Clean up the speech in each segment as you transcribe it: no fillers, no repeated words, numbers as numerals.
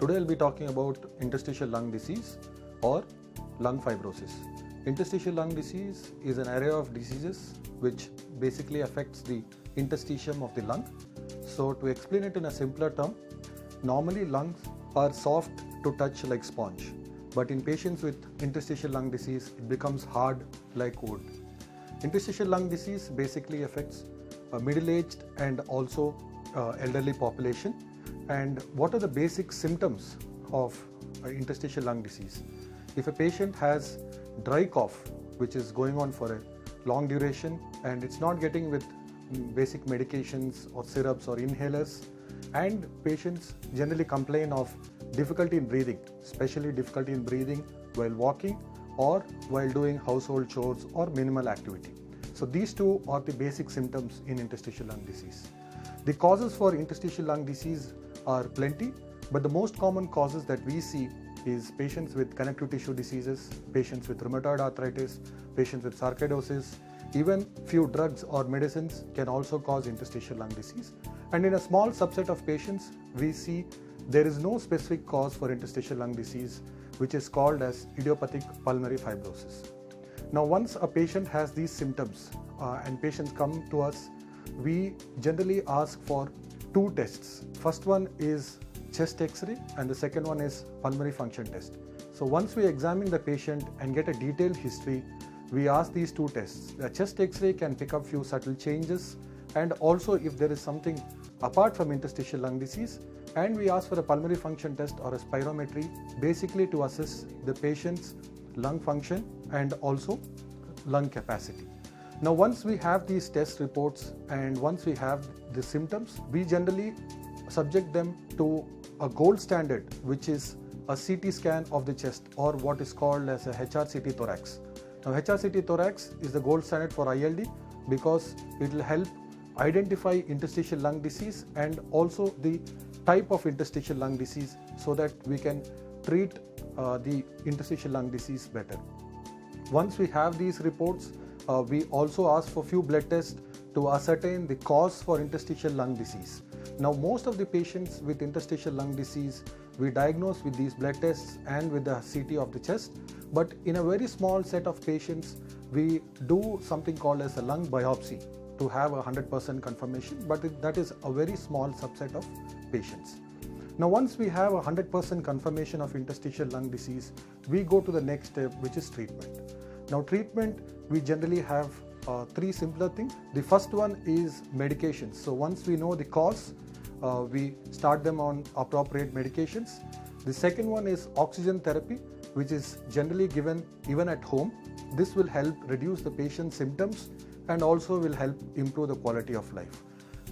Today I'll be talking about interstitial lung disease or lung fibrosis. Interstitial lung disease is an array of diseases which basically affects the interstitium of the lung. So to explain it in a simpler term, normally lungs are soft to touch like sponge, but in patients with interstitial lung disease it becomes hard like wood. Interstitial lung disease basically affects middle-aged and also elderly population. And what are the basic symptoms of interstitial lung disease? If a patient has dry cough which is going on for a long duration and it's not getting with basic medications or syrups or inhalers, and patients generally complain of difficulty in breathing, especially difficulty in breathing while walking or while doing household chores or minimal activity. So these two are the basic symptoms in interstitial lung disease. The causes for interstitial lung disease are plenty, but the most common causes that we see is patients with connective tissue diseases, patients with rheumatoid arthritis, patients with sarcoidosis. Even few drugs or medicines can also cause interstitial lung disease. And in a small subset of patients, we see there is no specific cause for interstitial lung disease, which is called as idiopathic pulmonary fibrosis. Now, once a patient has these symptoms and patients come to us, we generally ask for two tests. First one is chest X-ray and the second one is pulmonary function test. So once we examine the patient and get a detailed history, we ask these two tests. The chest X-ray can pick up few subtle changes and also if there is something apart from interstitial lung disease, and we ask for a pulmonary function test or a spirometry basically to assess the patient's lung function and also lung capacity. Now once we have these test reports and once we have the symptoms, we generally subject them to a gold standard, which is a CT scan of the chest or what is called as a HRCT thorax. Now HRCT thorax is the gold standard for ILD because it will help identify interstitial lung disease and also the type of interstitial lung disease so that we can treat the interstitial lung disease better. Once we have these reports, we also ask for few blood tests to ascertain the cause for interstitial lung disease. Now most of the patients with interstitial lung disease we diagnose with these blood tests and with the CT of the chest, but in a very small set of patients we do something called as a lung biopsy to have 100% confirmation, but that is a very small subset of patients. Now once we have 100% confirmation of interstitial lung disease, we go to the next step, which is treatment. Now treatment, we generally have three simpler things. The first one is medications. So once we know the cause, we start them on appropriate medications. The second one is oxygen therapy, which is generally given even at home. This will help reduce the patient's symptoms and also will help improve the quality of life.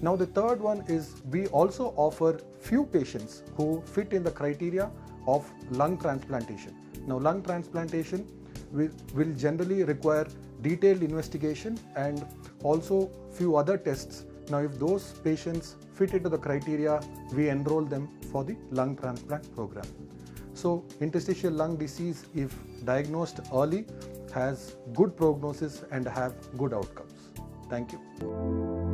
Now the third one is we also offer few patients who fit in the criteria of lung transplantation. Now lung transplantation will generally require detailed investigation and also few other tests. Now if those patients fit into the criteria, we enroll them for the lung transplant program. So interstitial lung disease, if diagnosed early, has good prognosis and have good outcomes. Thank you.